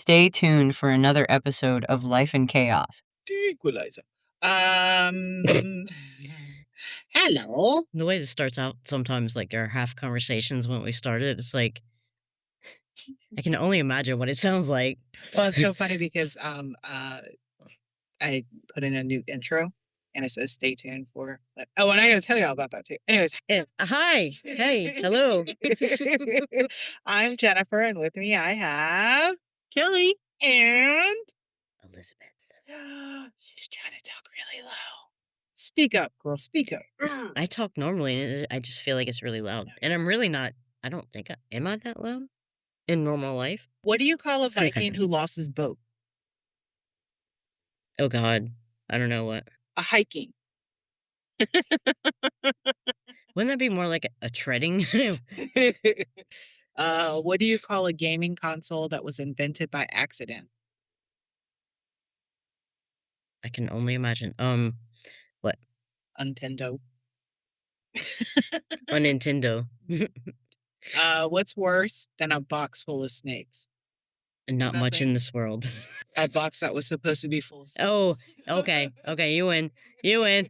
Stay tuned for another episode of Life in Chaos. Equalizer. Hello. The way this starts out sometimes, like, our half conversations when we started, it's like I can only imagine what it sounds like. Well, it's so funny because I put in a new intro and it says stay tuned for. Oh, and I gotta tell y'all about that too. Anyways, Hi. Hey. Hello. I'm Jennifer, and with me I have Kelly. and Elizabeth. she's trying to talk really low. Speak up, girl. Speak up. I talk normally, and I just feel like it's really loud. And I'm really not. I don't think am I that loud in normal life? What do you call a Okay. Viking who lost his boat? Oh God, I don't know what. A hiking. Wouldn't that be more like a treading? What do you call a gaming console that was invented by accident? I can only imagine. What? Nintendo. A Nintendo. What's worse than a box full of snakes? Not much Nothing. in this world. A box that was supposed to be full of snakes. Oh, okay. Okay, you win. You win.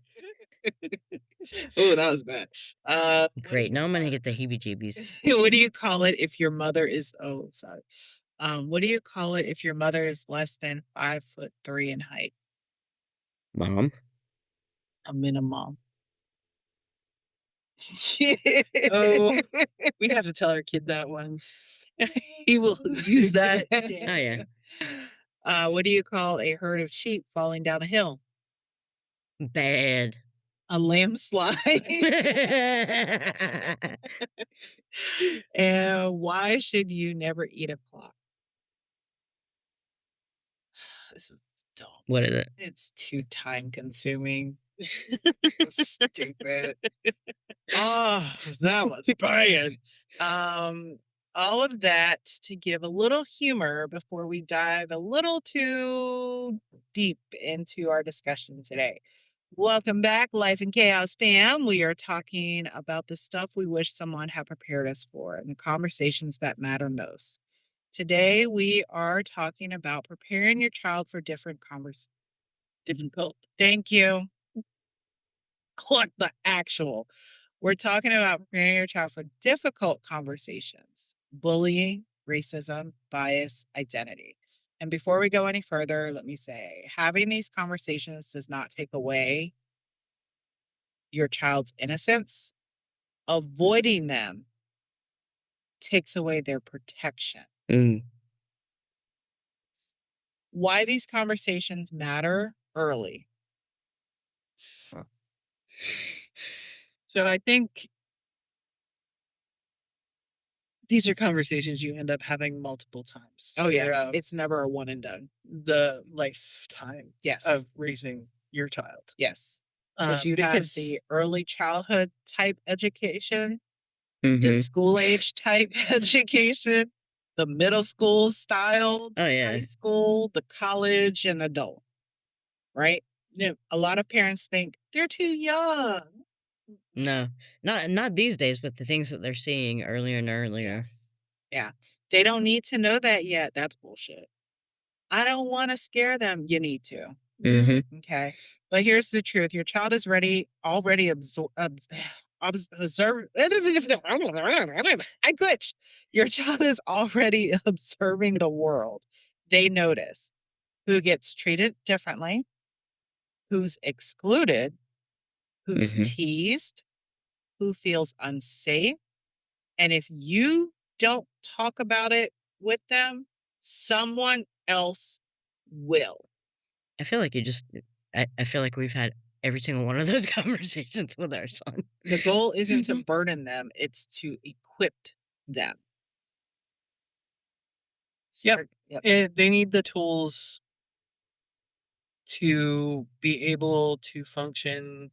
Oh, that was bad. Great. Now I'm gonna get the heebie-jeebies. What do you call it if your mother is? Oh, sorry. What do you call it if your mother is less than 5'3" in height? Mom? A minimum. Oh, we have to tell our kid that one. He will use that. Oh, yeah. What do you call a herd of sheep falling down a hill? Bad. A landslide. And why should you never eat a clock? This is dumb. What is it? It's too time consuming. Stupid. Oh, that was bad. All of that to give a little humor before we dive a little too deep into our discussion today. Welcome back, Life in Chaos fam. We are talking about the stuff we wish someone had prepared us for and the conversations that matter most. Today, we are talking about preparing your child for different conversations. Difficult. Thank you. What the actual? We're talking about preparing your child for difficult conversations, bullying, racism, bias, identity. And before we go any further, let me say having these conversations does not take away your child's innocence. Avoiding them takes away their protection. Why these conversations matter early. So I think these are conversations you end up having multiple times. Oh, yeah. throughout It's never a one and done. the lifetime Yes. of raising your child. Yes. Because you have Because the early childhood type education, the Mm-hmm. school age type education, the middle school style, Oh, high yeah. school, the college, and adult. Right? Yeah. A lot of parents think they're too young. No. Not these days, but the things that they're seeing earlier and earlier. Yes. Yeah. They don't need to know that yet. That's bullshit. I don't want to scare them. You need to. Mm-hmm. Okay. But here's the truth. Your child is already observe. I glitched. Your child is already observing the world. They notice who gets treated differently, who's excluded, who's Mhm. teased, who feels unsafe. And if you don't talk about it with them, someone else will. I feel like I feel like we've had every single one of those conversations with our son. The goal isn't to burden them, it's to equip them. Yep. Yep. They need the tools to be able to function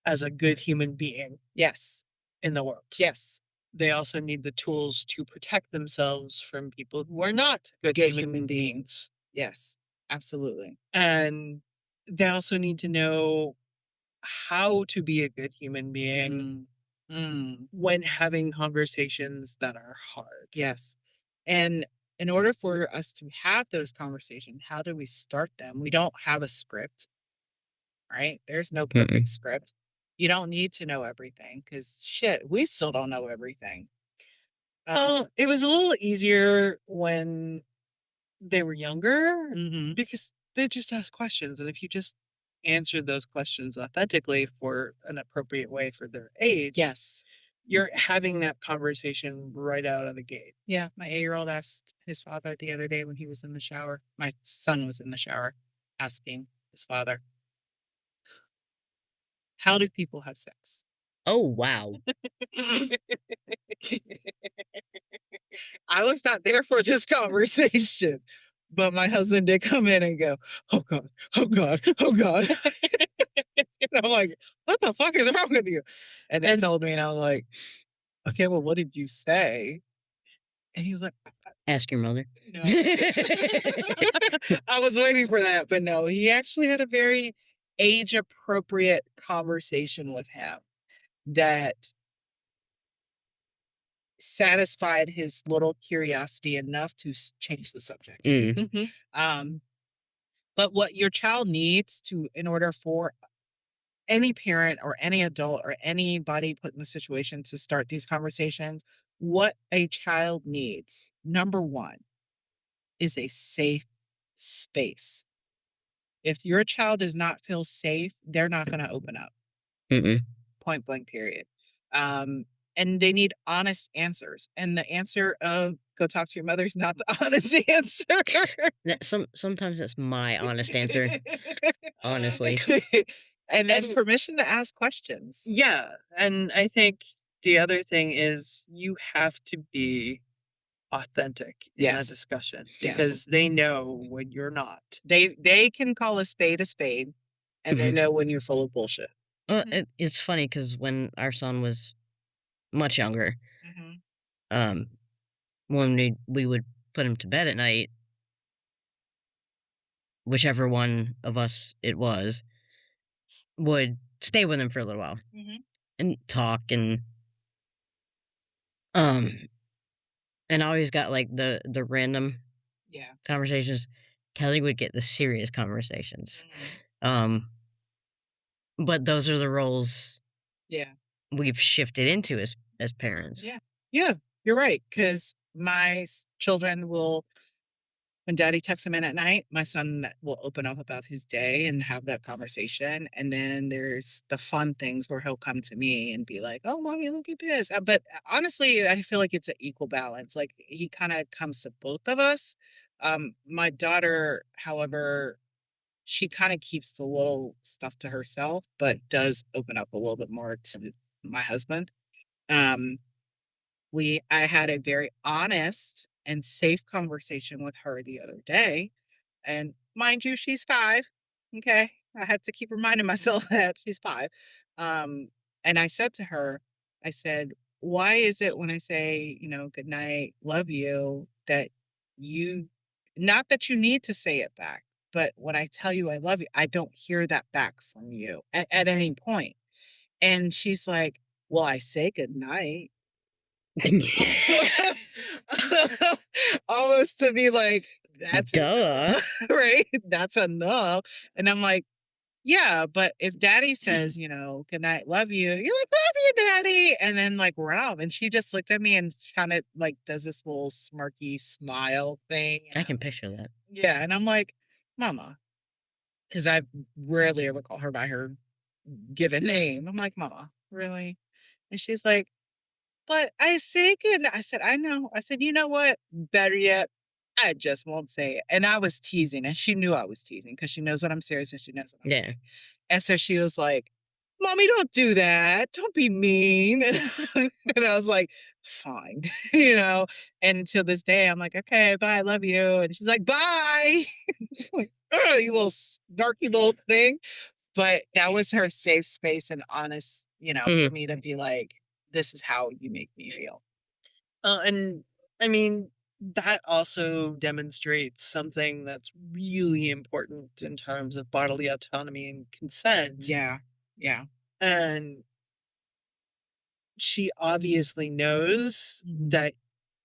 as a good human being Yes. in the world. Yes. They also need the tools to protect themselves from people who are not good human beings. Yes. Absolutely. And they also need to know how to be a good human being when having conversations that are hard. Yes. And in order for us to have those conversations, how do we start them? We don't have a script, right? There's no perfect script. You don't need to know everything because shit, we still don't know everything. It was a little easier when they were younger Mhm. because they just ask questions. And if you just answered those questions authentically for an appropriate way for their age, Yes. you're having that conversation right out of the gate. Yeah. My 8-year-old asked his father the other day when he was in the shower. My son was in the shower asking his father, how do people have sex? Oh, wow. I was not there for this conversation, but my husband did come in and go, oh God, oh God, oh God. And I'm like, what the fuck is wrong with you? And he told me, and I was like, okay, well, what did you say? And he was like, Ask your mother. no. I was waiting for that, but no, he actually had a very age appropriate conversation with him that satisfied his little curiosity enough to change the subject. Um, but what your child needs to, in order for any parent or any adult or anybody put in the situation to start these conversations, what a child needs, number one, is a safe space. If your child does not feel safe, they're not going to open up. Point blank, period. And they need honest answers. And the answer of go talk to your mother is not the honest answer. Sometimes that's my honest answer, honestly. And then permission to ask questions. Yeah. And I think the other thing is you have to be authentic in that Yes. discussion Yes. because they know when you're not. They can call a spade, and they know when you're full of bullshit. Well, it's funny because when our son was much younger, when we would put him to bed at night, whichever one of us it was, would stay with him for a little while and talk and always got like the random conversations. Kelly would get the serious conversations. But those are the roles we've shifted into as parents. Yeah, you're right. Because my children will, when daddy texts them in at night, my son will open up about his day and have that conversation. And then there's the fun things where he'll come to me and be like, oh, mommy, look at this. But honestly, I feel like it's an equal balance. Like he kind of comes to both of us. My daughter, however, she kind of keeps the little stuff to herself, but does open up a little bit more to my husband. I had a very honest and safe conversation with her the other day. And mind you, she's 5. Okay. I had to keep reminding myself that she's 5. And I said to her, I said, why is it when I say, good night, love you, that you, not that you need to say it back, but when I tell you I love you, I don't hear that back from you at any point. And she's like, well, I say good night. Almost to be like, that's duh, right? That's enough. And I'm like, yeah, but if daddy says, good night, love you, you're like, love you, daddy. And then like we're off. And she just looked at me and kind of like does this little smirky smile thing. I can picture that. Yeah. And I'm like, mama, because I rarely ever call her by her given name. I'm like, mama, really? And she's like, but I say good. I said, I know. I said, you know what? Better yet, I just won't say it. And I was teasing, and she knew I was teasing because she knows what I'm serious and she knows what I'm like. And so she was like, Mommy, don't do that. Don't be mean. And I was like, fine, And to this day, I'm like, okay, bye, I love you. And she's like, bye. Like, oh, you little snarky little thing. But that was her safe space and honest, for me to be like, this is how you make me feel. And I mean, that also demonstrates something that's really important in terms of bodily autonomy and consent. Yeah. Yeah. And she obviously knows that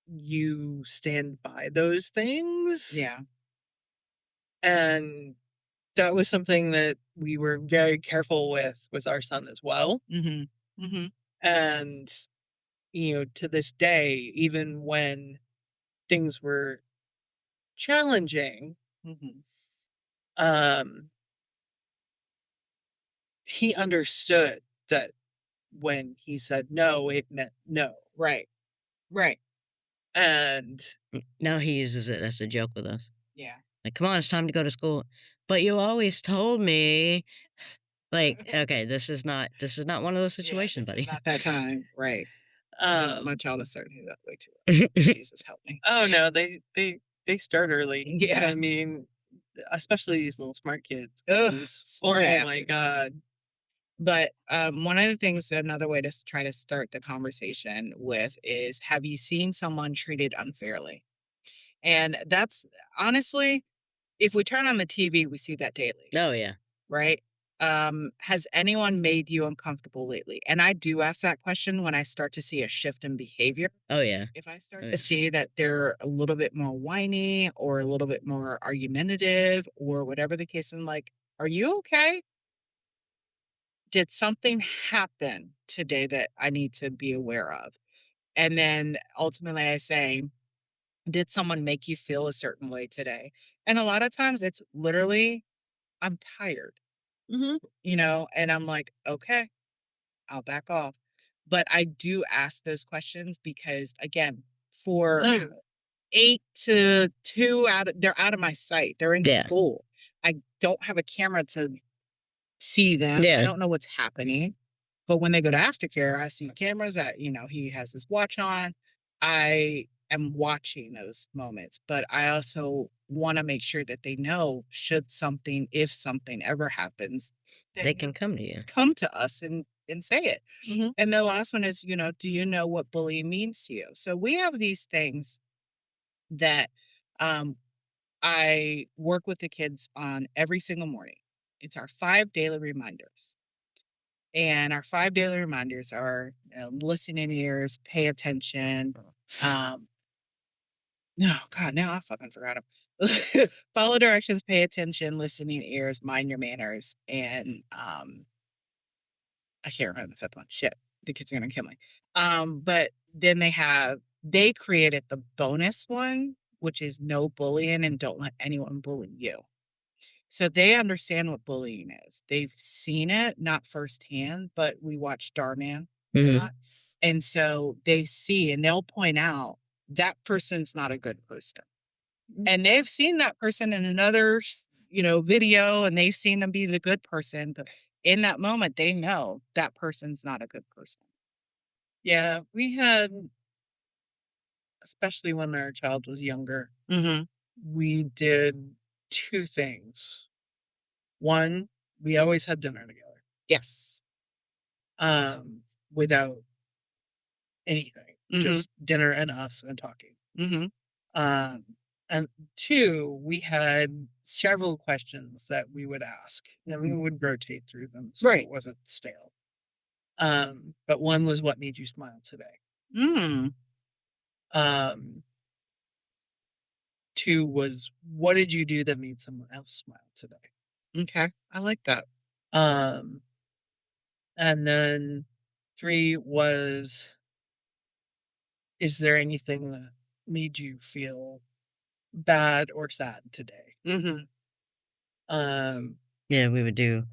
you stand by those things. Yeah. And that was something that we were very careful with our son as well. Mm-hmm. Mm-hmm. And, to this day, even when things were challenging, Mm-hmm. um, he understood that when he said no, it meant no. Right. Right. And Now he uses it as a joke with us. Yeah. Like, come on, it's time to go to school. But you always told me. Like, okay, this is not one of those situations, this buddy. is not that time. Right. My child is starting to do that way too early. Jesus help me. Oh no, they start early. Yeah. I mean, especially these little smart kids. Ugh, 'cause, smart oh my asses. god. But one of the things, another way to try to start the conversation with is, have you seen someone treated unfairly? And that's honestly, if we turn on the TV, we see that daily, Oh, yeah. right? Has anyone made you uncomfortable lately? And I do ask that question when I start to see a shift in behavior. Oh, yeah. If I start Oh, to yeah. see that they're a little bit more whiny or a little bit more argumentative or whatever the case, I'm like, are you okay? Did something happen today that I need to be aware of? And then ultimately I say, did someone make you feel a certain way today? And a lot of times it's literally, I'm tired, and I'm like, okay, I'll back off. But I do ask those questions because, again, for 8 to 2 they're out of my sight. They're in Yeah. school. I don't have a camera to see them. I Yeah. don't know what's happening. But when they go to aftercare, I see cameras that, he has his watch on. I am watching those moments, but I also want to make sure that they know, if something ever happens, that They can come to you. come to us and say it. Mm-hmm. And the last one is, do you know what bullying means to you? So we have these things that um, I work with the kids on every single morning. It's our 5 daily reminders. And our 5 daily reminders are, listening ears, pay attention. No, God, now I fucking forgot them. Follow directions, pay attention, listening ears, mind your manners, and I can't remember the fifth one. Shit, the kids are gonna kill me. But then they created the bonus one, which is no bullying and don't let anyone bully you. So they understand what bullying is. They've seen it, not firsthand, but we watch Starman a lot. And so they see and they'll point out that person's not a good person. And they've seen that person in another, video and they've seen them be the good person. But in that moment, they know that person's not a good person. Yeah, we had, especially when our child was younger, we did 2 things. One, we always had dinner together. Yes. Without anything, just dinner and us and talking. And 2, we had several questions that we would ask, and we would rotate through them so Right. it wasn't stale. But one was, what made you smile today? Mm. 2 was, what did you do that made someone else smile today? Okay. I like that. And then 3 was, is there anything that made you feel bad or sad today? Yeah, we would do,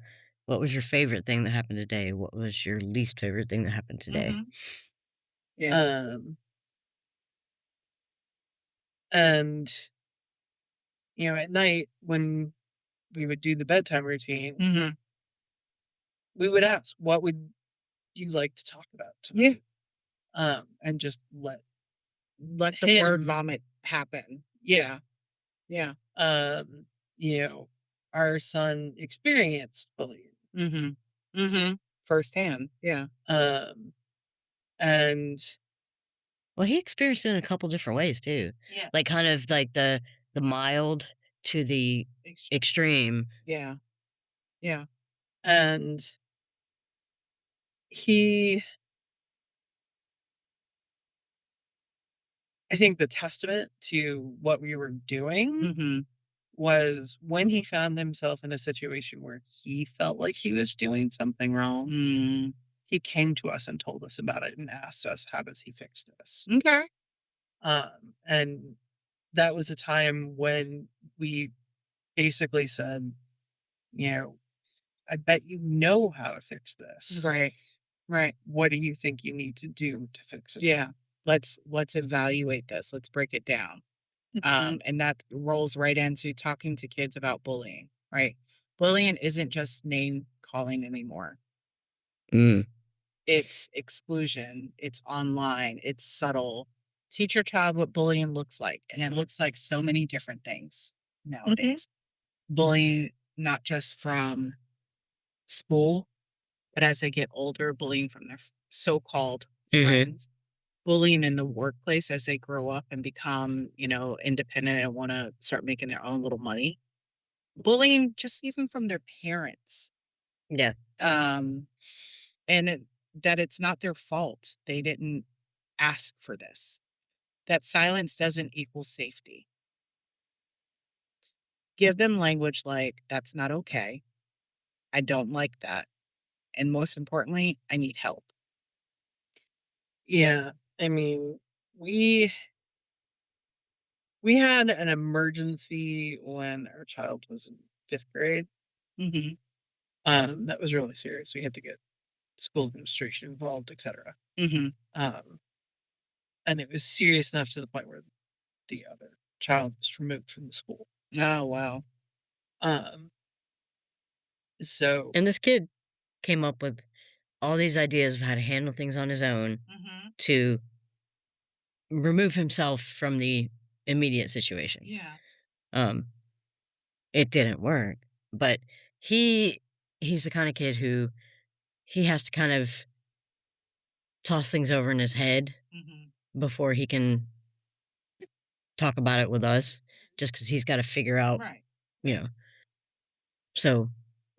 what was your favorite thing that happened today? What was your least favorite thing that happened today? Yeah. And, at night when we would do the bedtime routine, we would ask, what would you like to talk about tonight? And just let the word vomit happen. Yeah. Yeah. Our son experienced bullying. Firsthand. Yeah. And Well, he experienced it in a couple different ways too. Yeah. Like kind of like the mild to the extreme. Yeah. Yeah. and he I think the testament to what we were doing Mm-hmm. was when he found himself in a situation where he felt like he was doing something wrong. Mm. He came to us and told us about it and asked us, how does he fix this? Okay. And that was a time when we basically said, you know, I bet you know how to fix this. Right. Right. What do you think you need to do to fix it? Yeah. Let's evaluate this. Let's break it down. And that rolls right into talking to kids about bullying, right? Bullying isn't just name calling anymore. Mm. It's exclusion, it's online, it's subtle. Teach your child what bullying looks like. And it looks like so many different things nowadays. Bullying, not just from school, but as they get older, bullying from their so-called friends, bullying in the workplace as they grow up and become, independent and want to start making their own little money. Bullying just even from their parents. Yeah. And that it's not their fault. They didn't ask for this. That silence doesn't equal safety. Give them language like, that's not okay. I don't like that. And most importantly, I need help. Yeah. I mean, we had an emergency when our child was in 5th grade. Mm-hmm. That was really serious. We had to get school administration involved, etc. Mm-hmm. And it was serious enough to the point where the other child was removed from the school. Oh, wow. So And this kid came up with all these ideas of how to handle things on his own to remove himself from the immediate situation. Yeah. It didn't work, but he's the kind of kid who he has to kind of toss things over in his head before he can talk about it with us, just because he's got to figure out, Right. you know. So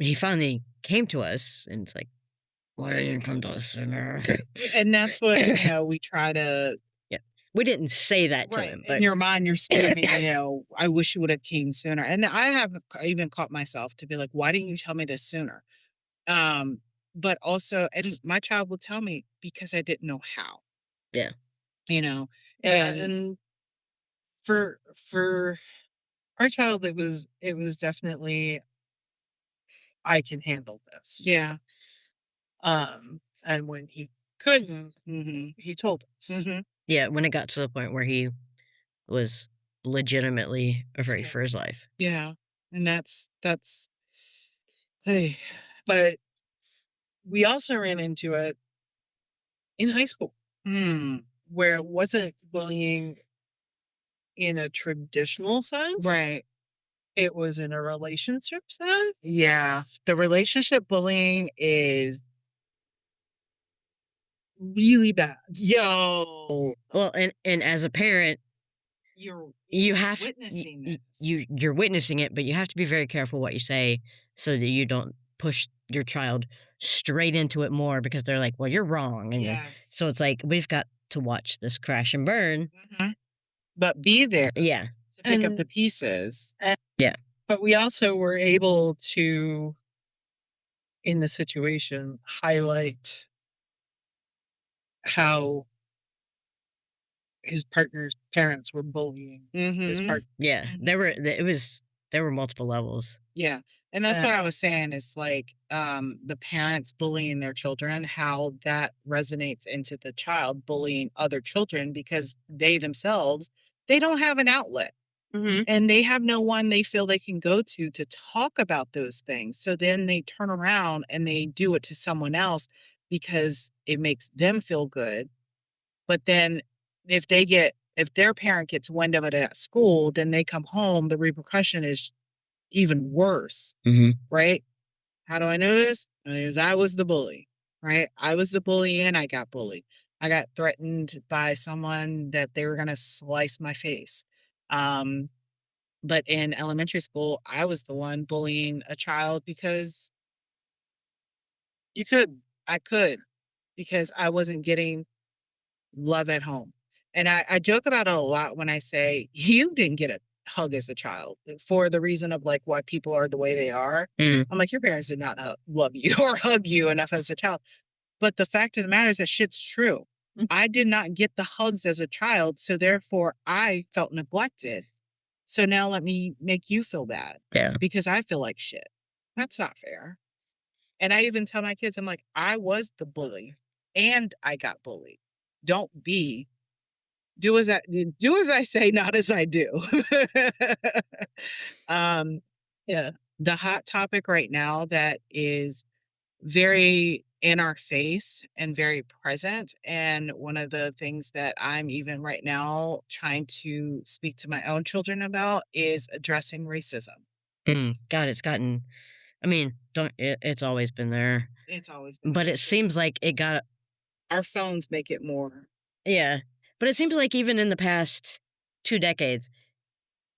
he finally came to us, and it's like, why didn't you come to us sooner? And that's what, we try to. Yeah. We didn't say that to him, but in your mind, you're screaming, I wish you would have came sooner. And I have even caught myself to be like, why didn't you tell me this sooner? But also, and my child will tell me because I didn't know how. Yeah. And for our child, it was definitely, I can handle this. yeah. And when he couldn't, he told us. Yeah, when it got to the point where he was legitimately afraid for his life. Yeah. And that's, Hey, but we also ran into it in high school where it wasn't bullying in a traditional sense. right. It was in a relationship sense. Yeah. The relationship bullying is Really bad. yo. Well, and as a parent, you have witnessing this. you're witnessing it, but you have to be very careful what you say so that you don't push your child straight into it more because they're like, well, you're wrong. And Yes. so it's like, we've got to watch this crash and burn. But be there Yeah. to pick up And- the pieces. Yeah. But we also were able to, in the situation, highlight how his partner's parents were bullying his partner. Yeah. There were multiple levels. Yeah. And that's what I was saying. It's like the parents bullying their children, how that resonates into the child bullying other children because they themselves, they don't have an outlet. And they have no one they feel they can go to talk about those things. So then they turn around and they do it to someone else because it makes them feel good. But then if their parent gets wind of it at school, then they come home, the repercussion is even worse. Right? How do I know this? Because I was the bully, right? I was the bully and I got bullied. I got threatened by someone that they were going to slice my face. But in elementary school, I was the one bullying a child because I could, because I wasn't getting love at home. And I joke about it a lot when I say, you didn't get a hug as a child for the reason of like why people are the way they are. Mm. I'm like, your parents did not love you or hug you enough as a child. But the fact of the matter is that shit's true. I did not get the hugs as a child, so therefore I felt neglected. So now let me make you feel bad. Yeah. Because I feel like shit. That's not fair. And I even tell my kids, I'm like, I was the bully and I got bullied. Don't be. Do as I say, not as I do. Yeah. The hot topic right now that is very in our face and very present. And one of the things that I'm even right now trying to speak to my own children about is addressing racism. God, it's gotten. I mean, it's always been there. It's always been But there. it seems like it got. Our phones make it more. Yeah. But it seems like even in the past 2 decades,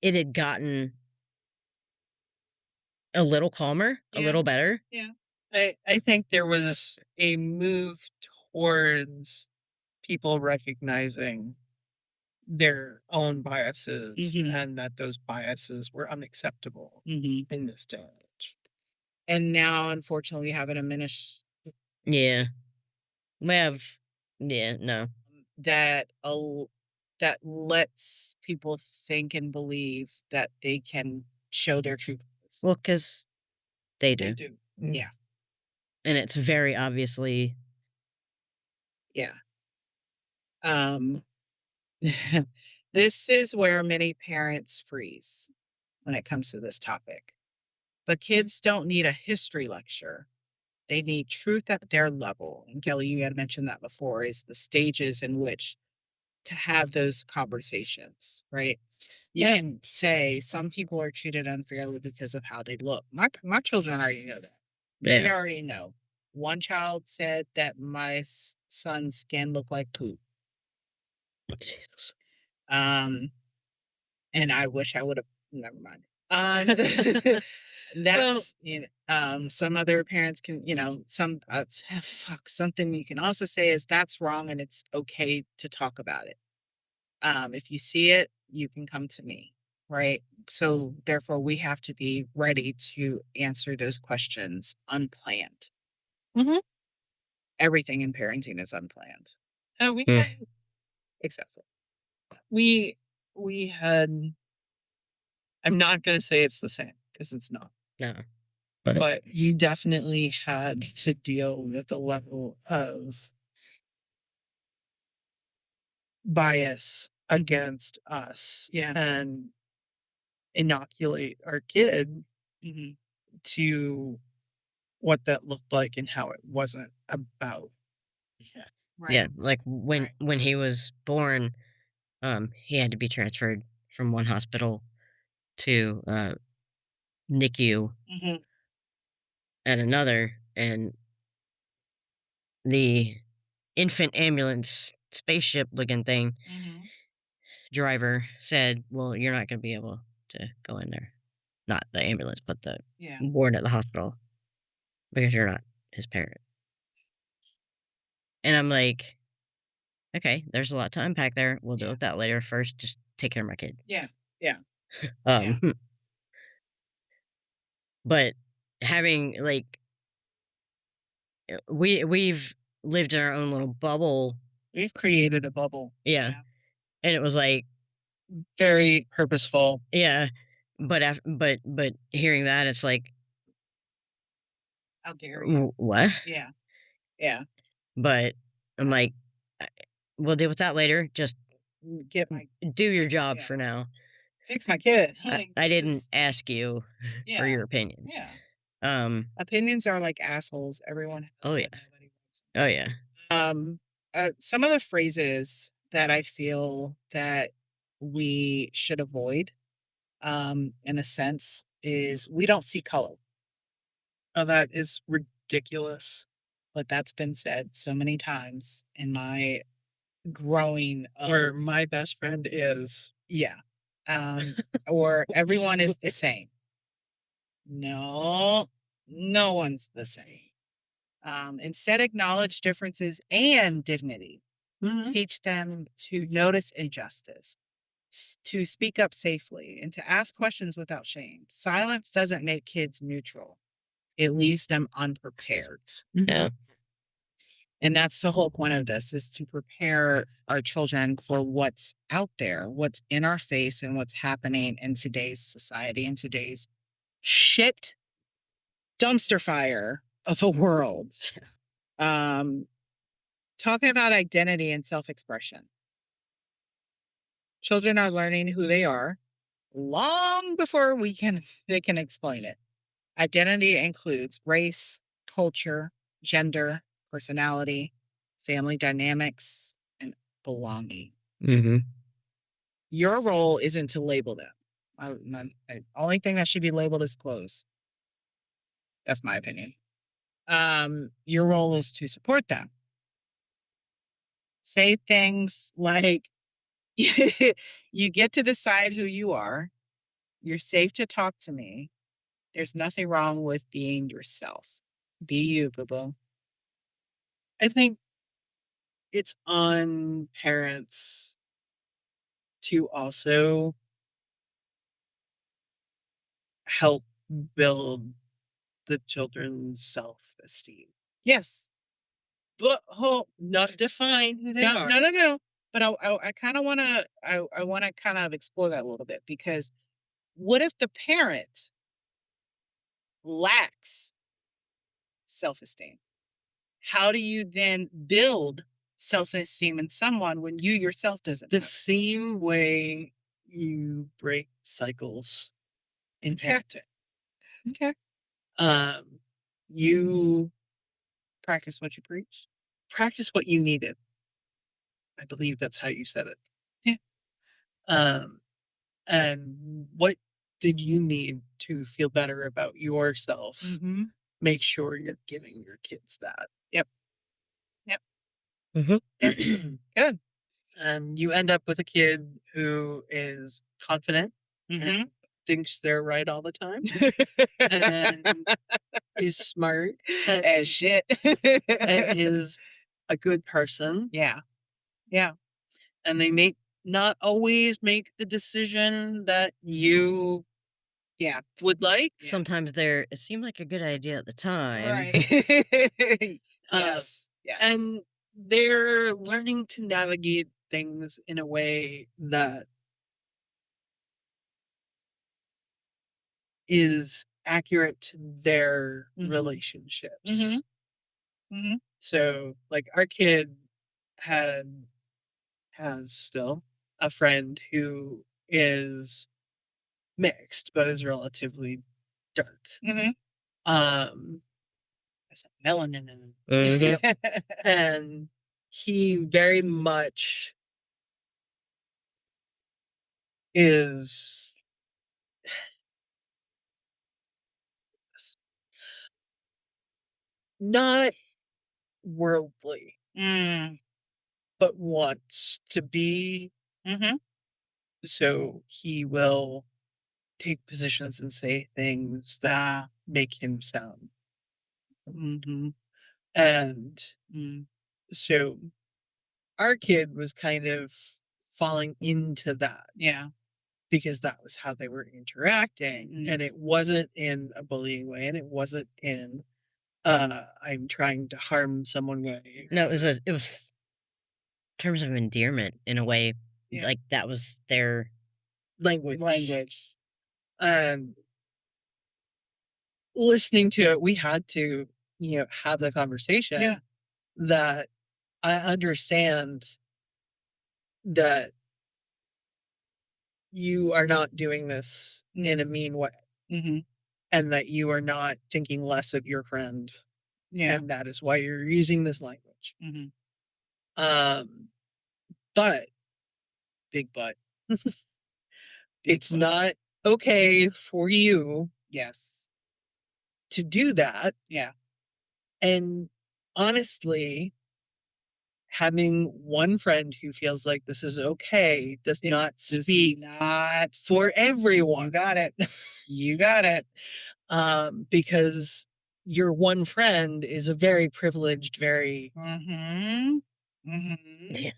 it had gotten a little calmer, a Yeah. little better. Yeah. I think there was a move towards people recognizing their own biases Mhm. and that those biases were unacceptable Mhm. in this day and age. And now, unfortunately, we have a diminished Yeah. We have. Yeah, no. that that lets people think and believe that they can show their true colors. Well, because they do. They do. Yeah. And it's very obviously. Yeah. Um, this is where many parents freeze when it comes to this topic. But kids don't need a history lecture. They need truth at their level. And Kelly, you had mentioned that before, is the stages in which to have those conversations, right? You can say some people are treated unfairly because of how they look. My children already know that. They Yeah. already know. One child said that my son's skin looked like poop. Jesus. And I wish I would have. Never mind. That's some other parents can something you can also say is that's wrong and it's okay to talk about it. If you see it, you can come to me, right? So therefore, we have to be ready to answer those questions unplanned. Mhm. Everything in parenting is unplanned, We Mm. had, except for we had. I'm not going to say it's the same because it's not. No. But you definitely had to deal with a level of bias against us. Yeah. And inoculate our kid Mhm. to what that looked like and how it wasn't about. Right. Yeah, like when Right. when he was born, he had to be transferred from one hospital to NICU Mhm. at another, and the infant ambulance spaceship looking thing Mhm. driver said, "Well, you're not going to be able to go in there. Not the ambulance, but the Yeah. ward at the hospital because you're not his parent." And I'm like, okay, there's a lot to unpack there. We'll deal Yeah. with that later. First, just take care of my kid. Yeah. Yeah. Um, but having like we've lived in our own little bubble. We've created a bubble. Yeah. And it was like, Very purposeful. yeah, but hearing that, it's like, How dare you? What? Yeah. Yeah. But I'm like, we'll deal with that later. Just Get my do your job Yeah. for now. fix my kid. I didn't ask you Yeah. for your opinion. Yeah. Opinions are like assholes. Everyone has Oh, one, yeah. nobody wants Oh yeah. some of the phrases that I feel that we should avoid, in a sense, is we don't see color. Oh, that is ridiculous. But that's been said so many times in my growing up. Or my best friend is. Yeah. Or everyone is the same. No, no one's the same. Instead, acknowledge differences and dignity. Teach them to notice injustice, to speak up safely, and to ask questions without shame. Silence doesn't make kids neutral. It leaves them unprepared. Yeah. And that's the whole point of this, is to prepare our children for what's out there, what's in our face, and what's happening in today's society, in today's shit dumpster fire of a world. Talking about identity and self-expression. Children are learning who they are long before they can explain it. Identity includes race, culture, gender, personality, family dynamics, and belonging. Mm-hmm. Your role isn't to label them. The only thing that should be labeled is clothes. That's my opinion. Your role is to support them. Say things like, you get to decide who you are. You're safe to talk to me. There's nothing wrong with being yourself. Be you, boo-boo. I think it's on parents to also help build the children's self-esteem. Yes. But Not define who they are. No. But I kind of want to I want to kind of explore that a little bit, because what if the parent lacks self-esteem? How do you then build self-esteem in someone when you yourself doesn't? The same way you break cycles in parenting. Okay. You Practice what you preach. practice what you needed. I believe that's how you said it. Yeah. And what did you need to feel better about yourself? Mm-hmm. Make sure you're giving your kids that. Yep. Mm-hmm. Good. And you end up with a kid who is confident and thinks they're right all the time and is smart and shit and is a good person. Yeah. And they may not always make the decision that you would like. Sometimes it seemed like a good idea at the time. Right. Yes. And they're learning to navigate things in a way that is accurate to their relationships. So, like, our kid has still a friend who is mixed, but is relatively dark. That's a melanin in Mhm. And he very much is not worldly, but wants to be. So he will take positions and say things that make him sound. And so our kid was kind of falling into that. Yeah. Because that was how they were interacting. And it wasn't in a bullying way, and it wasn't in I'm trying to harm someone way. No, it was terms of endearment in a way. Yeah. Like that was their language. Listening to it, we had to, have the conversation. Yeah. That I understand that you are not doing this in a mean way. And that you are not thinking less of your friend. Yeah. And that is why you're using this language. But big butt. It's not okay for you Yes. to do that. Yeah. And honestly, having one friend who feels like this is okay does not speak for everyone. You got it. Because your one friend is a very privileged, very Mm-hmm. Yeah.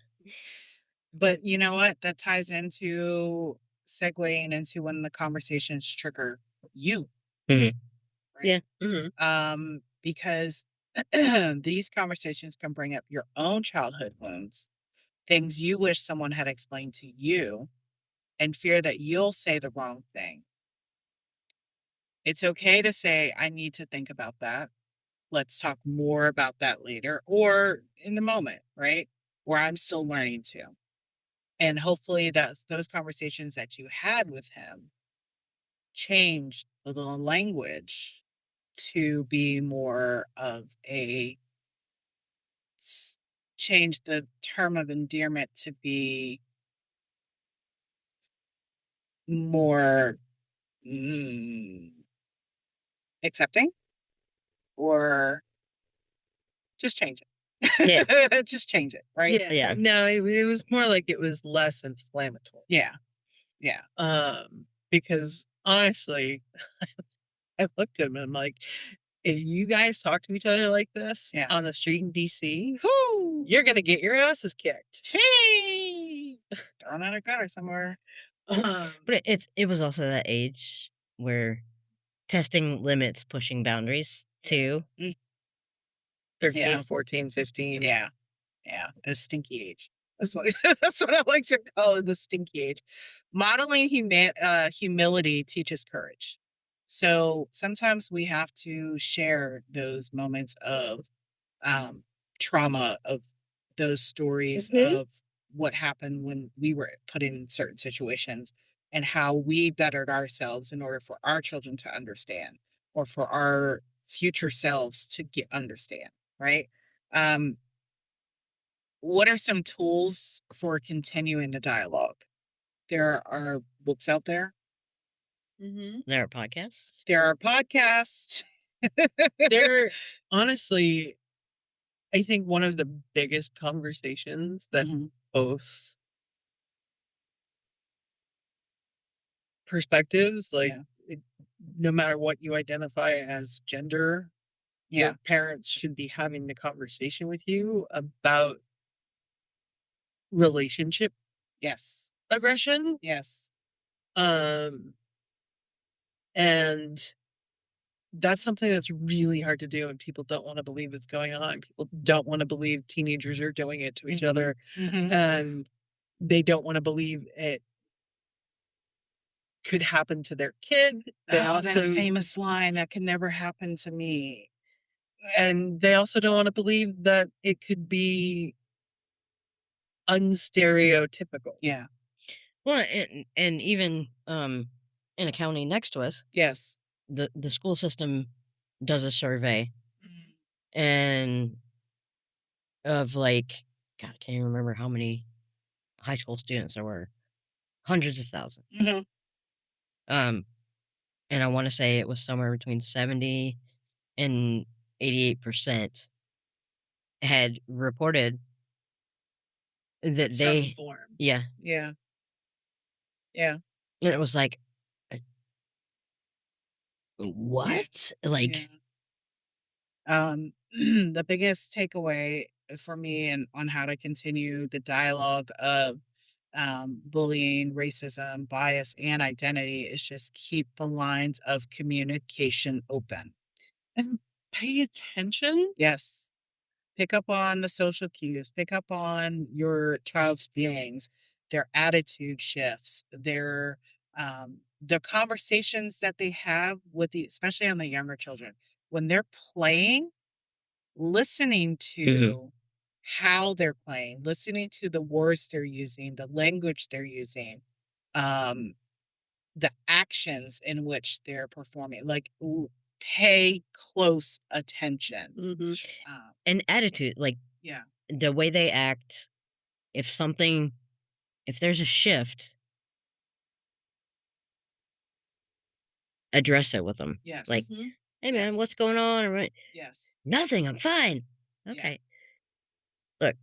But you know what? That ties into segueing into when the conversations trigger you. Mhm. Right? Yeah. Because these conversations can bring up your own childhood wounds, things you wish someone had explained to you, and fear that you'll say the wrong thing. It's okay to say, I need to think about that. Let's talk more about that later or in the moment, right? Where I'm still learning to. And hopefully that's those conversations that you had with him changed the language to be more of a change the term of endearment to be more accepting or just change it. Yeah. Just change it, right? Yeah. No, it was more like it was less inflammatory. Yeah. Yeah. Because honestly, I looked at him and I'm like, if you guys talk to each other like this on the street in DC, you're gonna get your asses kicked. Thrown out a gutter somewhere. But it was also that age where testing limits, pushing boundaries too. 13, Yeah. 14, 15. Yeah. Yeah. The stinky age. That's what, that's what I like to call it, the stinky age. Modeling humility teaches courage. So sometimes we have to share those moments of trauma, of those stories of what happened when we were put in certain situations and how we bettered ourselves in order for our children to understand or for our future selves to understand, right? What are some tools for continuing the dialogue? There are books out there. There are podcasts. There are podcasts. They're honestly, I think one of the biggest conversations that both perspectives, like no matter what you identify as gender, your parents should be having the conversation with you about relationship Yes. aggression. Yes. And that's something that's really hard to do, and people don't want to believe it's going on. People don't want to believe teenagers are doing it to each other, and they don't want to believe it could happen to their kid. They That also famous line, that can never happen to me. and they also don't want to believe that it could be unstereotypical. Yeah. Well, and even in a county next to us, Yes. the school system does a survey and of like, God, I can't even remember how many high school students there were, hundreds of thousands. And I want to say it was somewhere between 70 and 88% had reported that Some form. Yeah. Yeah. Yeah. And it was like, what? Like, the biggest takeaway for me and on how to continue the dialogue of bullying, racism, bias, and identity is just keep the lines of communication open. And pay attention. Yes. Pick up on the social cues, pick up on your child's feelings, their attitude shifts, the conversations that they have with especially on the younger children. When they're playing, listening to how they're playing, listening to the words they're using, the language they're using, the actions in which they're performing. Like, pay close attention. an attitude, like, Yeah. the way they act, if there's a shift, address it with them. Yes. Like, hey man, what's going on? Or what? Yes. Nothing, I'm fine. Yeah. Okay. Look,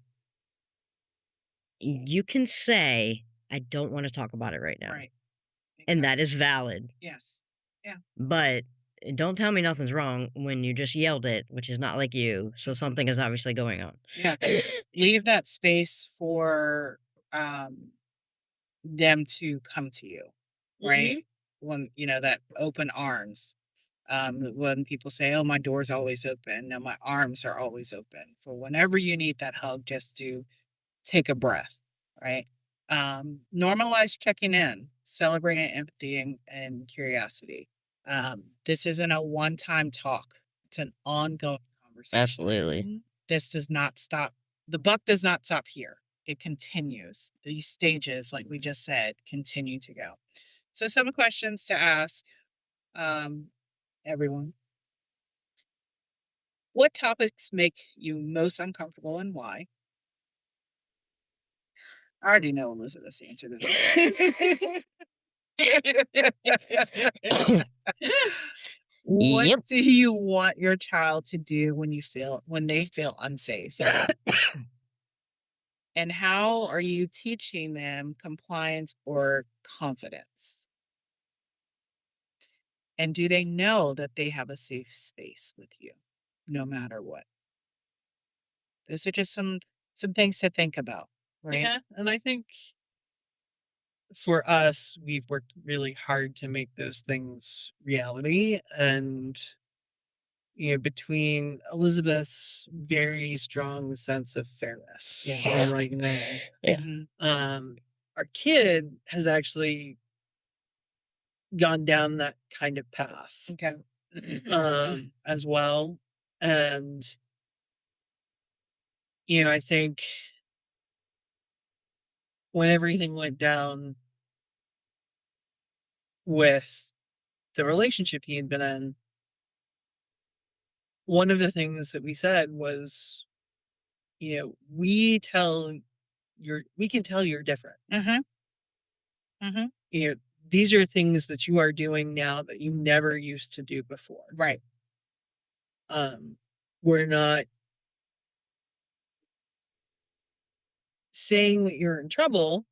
you can say, I don't want to talk about it right now. Right. And that is valid. Yes. Yeah. But don't tell me nothing's wrong when you just yelled it, which is not like you. So something is obviously going on. Yeah. Leave that space for them to come to you, right? When, that open arms. When people say, "Oh, my door's always open," no, my arms are always open for whenever you need that hug, just to take a breath, right? Normalize checking in, celebrating empathy and curiosity. This isn't a one-time talk; it's an ongoing conversation. Absolutely. This does not stop. The buck does not stop here. It continues. These stages, like we just said, continue to go. So, some questions to ask everyone. What topics make you most uncomfortable and why? I already know Elizabeth's answer to this. What Yep. do you want your child to do when they feel unsafe? And how are you teaching them compliance or confidence? And do they know that they have a safe space with you, no matter what? Those are just some things to think about, right? Yeah, and I think for us, we've worked really hard to make those things reality. And between Elizabeth's very strong sense of fairness, Yeah. right now, Yeah. our kid has actually gone down that kind of path, Okay. as well. And I think when everything went down with the relationship he had been in, one of the things that we said was, we can tell you're different. These are things that you are doing now that you never used to do before. Right. We're not saying that you're in trouble,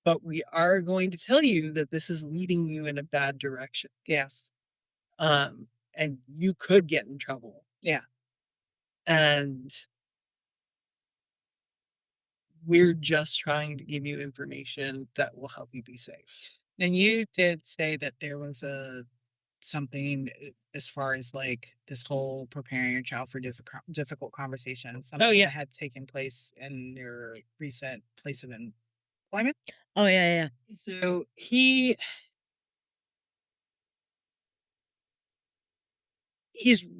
but we are going to tell you that this is leading you in a bad direction. Yes. And you could get in trouble. Yeah. And we're just trying to give you information that will help you be safe. And you did say that there was something as far as like this whole preparing your child for difficult conversations. Something that had taken place in their recent place of employment. Oh yeah. So he's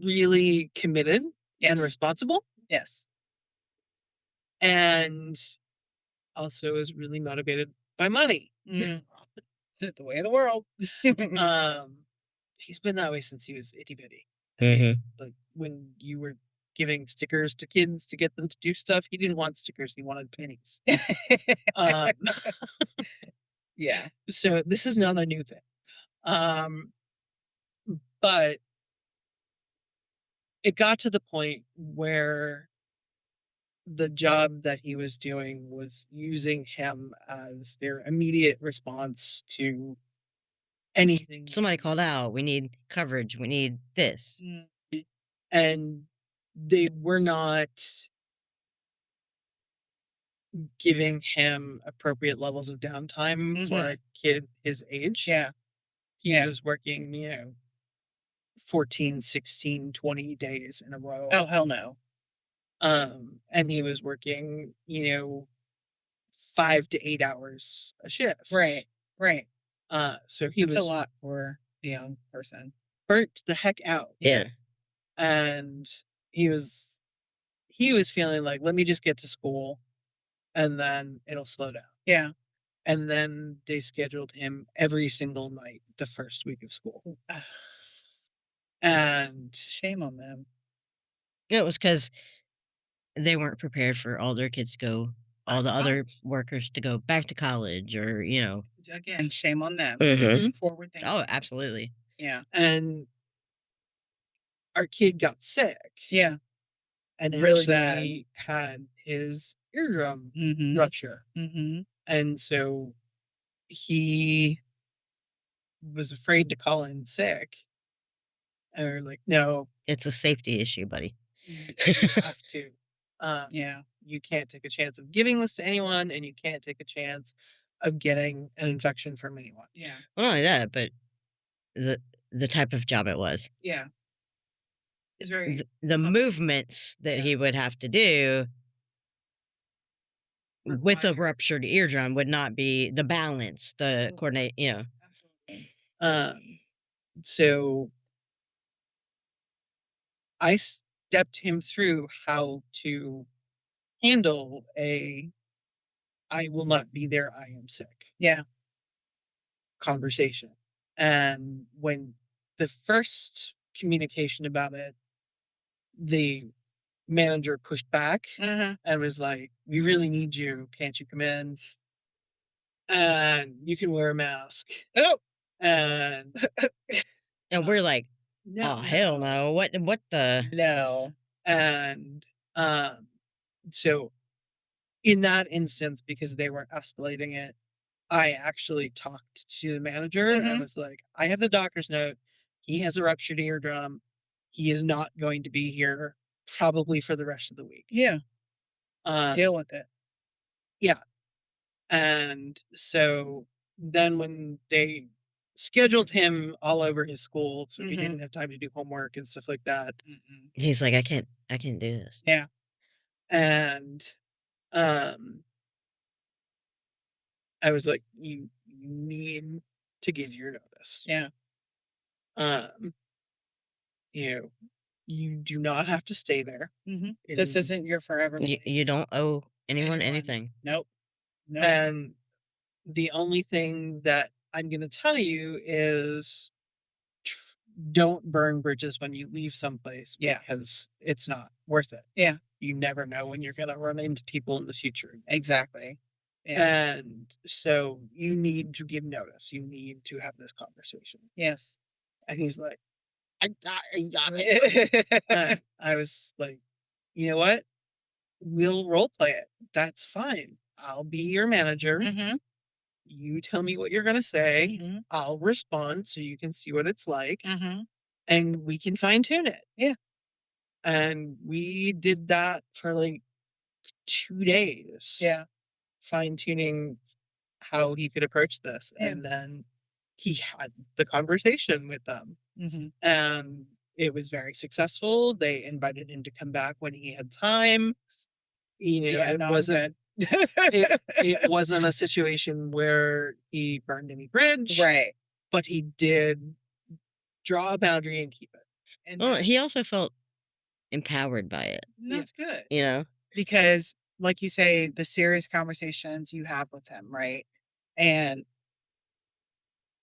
really committed and responsible. Yes. And also is really motivated by money. The way of the world. He's been that way since he was itty bitty. Mm-hmm. Like when you were giving stickers to kids to get them to do stuff, he didn't want stickers, he wanted pennies. Yeah. So this is not a new thing. But it got to the point where the job that he was doing was using him as their immediate response to anything. Somebody called out. We need coverage. We need this. And they were not giving him appropriate levels of downtime for a kid his age. Yeah. He was working, 14, 16, 20 days in a row. Oh, hell no. And he was working, 5 to 8 hours a shift. Right. So he That's was a lot for a young person. burnt the heck out. Yeah. And he was feeling like, let me just get to school and then it'll slow down. Yeah. And then they scheduled him every single night the first week of school. And shame on them. It was because they weren't prepared for all their kids to go, all the other workers to go back to college, or Again, shame on them. Forward thinking. Oh, absolutely. Yeah. And our kid got sick. Yeah. And Really actually had his eardrum rupture. And so he was afraid to call in sick. And we're like, no, It's a safety issue, buddy. you have to. Yeah. You can't take a chance of giving this to anyone, and you can't take a chance of getting an infection from anyone. Yeah. Well, not only that, but the type of job it was. Yeah. It's very The movements that he would have to do with a ruptured eardrum would not be the balance, the Absolutely. coordinate, absolutely. So I stepped him through how to handle I will not be there, I am sick Yeah. conversation. And when the first communication about it, the manager pushed back Uh-huh. and was like, we really need you. Can't you come in? And you can wear a mask. Oh. And and we're like, no, oh hell no! What the? No. And so in that instance, because they were escalating it, I actually talked to the manager and was like, I have the doctor's note. He has a ruptured eardrum. He is not going to be here probably for the rest of the week. Yeah. Deal with it. Yeah. And so then when they scheduled him all over his school, so he didn't have time to do homework and stuff like that. He's like, I can't do this. Yeah. And I was like, you need to give your notice. Yeah. You do not have to stay there. This isn't your forever place. You don't owe anyone anything. Nope. And the only thing that I'm going to tell you is don't burn bridges when you leave someplace because it's not worth it. Yeah. You never know when you're going to run into people in the future. Exactly. Yeah. And so you need to give notice. You need to have this conversation. Yes. And he's like, I got it. I was like, you know what? We'll role play it. That's fine. I'll be your manager. You tell me what you're going to say. I'll respond so you can see what it's like. And we can fine tune it. Yeah. And we did that for like 2 days. Yeah. Fine tuning how he could approach this. Yeah. And then he had the conversation with them. And it was very successful. They invited him to come back when he had time. It wasn't it wasn't a situation where he burned any bridge. Right. But he did draw a boundary and keep it. And Well, he also felt empowered by it. that's good. Because, like you say, the serious conversations you have with him, right? And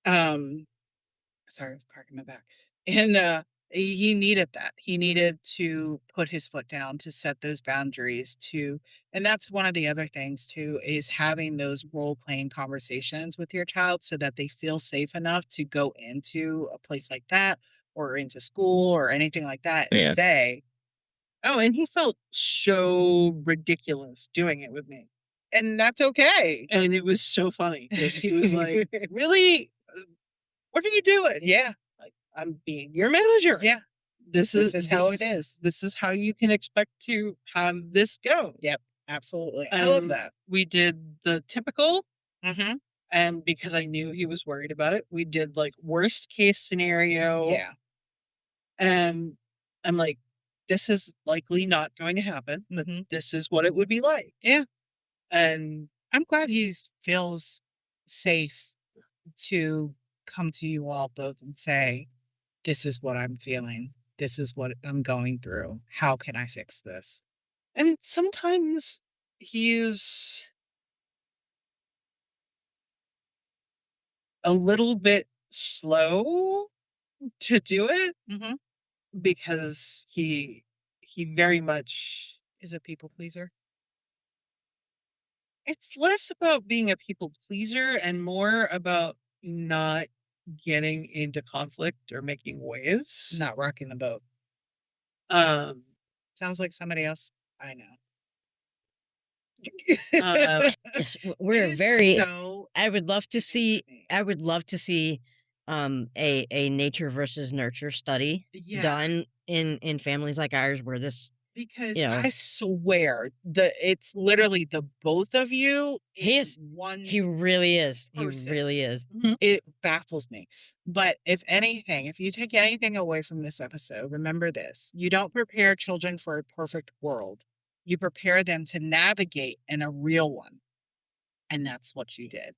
sorry, I was parking my back. And he needed that. He needed to put his foot down, to set those boundaries, and that's one of the other things too, is having those role-playing conversations with your child so that they feel safe enough to go into a place like that or into school or anything like that and say, oh, and he felt so ridiculous doing it with me. and that's okay. And it was so funny because he was like, really? What are you doing? Yeah. Like, I'm being your manager. Yeah. This is how it is. This is how you can expect to have this go. Yep. Absolutely. I love that. We did the typical. Mm-hmm. And because I knew he was worried about it, we did like worst case scenario. Yeah. And I'm like, this is likely not going to happen, but this is what it would be like. Yeah. And I'm glad he feels safe to come to you all both and say, this is what I'm feeling. This is what I'm going through. How can I fix this? and sometimes he's a little bit slow to do it because he very much is a people pleaser. It's less about being a people pleaser and more about not getting into conflict or making waves. Not rocking the boat. Sounds like somebody else I know. Yes, we're very. So I would love to see. I would love to see a nature versus nurture study done in families like ours where this, because you know, I swear it's literally the both of you. he is he really is. person. He really is. It baffles me. But if anything, if you take anything away from this episode, remember this: you don't prepare children for a perfect world. You prepare them to navigate in a real one. And that's what you did.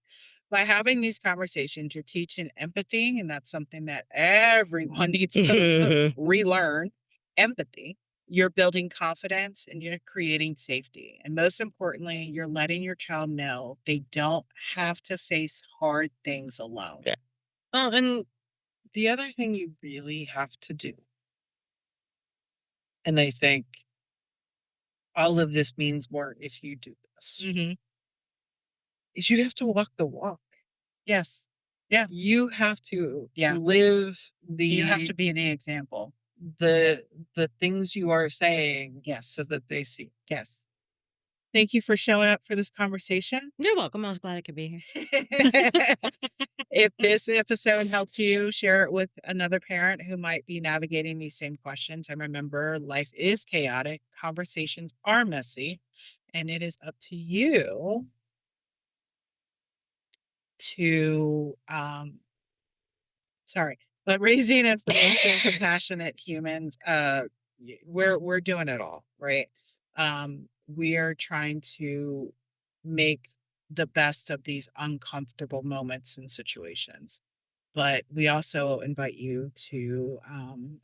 By having these conversations, you're teaching empathy, and that's something that everyone needs to relearn empathy. You're building confidence and you're creating safety. And most importantly, you're letting your child know they don't have to face hard things alone. Yeah. Oh, and the other thing you really have to do, and I think all of this means more if you do this, is you have to walk the walk. Yes. Yeah. You have to Yeah. live You have to be the example. the things you are saying, Yes. so that they see. Yes. Thank you for showing up for this conversation. You're welcome. I was glad I could be here. If this episode helped you, share it with another parent who might be navigating these same questions. And remember, life is chaotic, conversations are messy, and it is up to you to but raising information compassionate humans, we're doing it all, right? We're trying to make the best of these uncomfortable moments and situations, but we also invite you to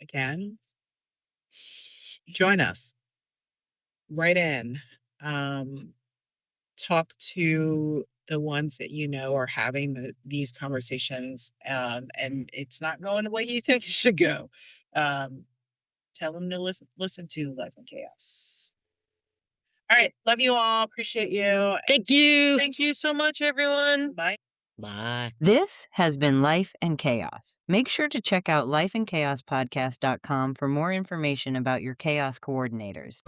again join us, write in, talk to the ones that you know are having these conversations, and it's not going the way you think it should go. Tell them to listen to Life in Chaos. All right. Love you all. Appreciate you. Thank you. Thank you so much, everyone. Bye. Bye. This has been Life and Chaos. Make sure to check out lifeandchaospodcast.com for more information about your chaos coordinators.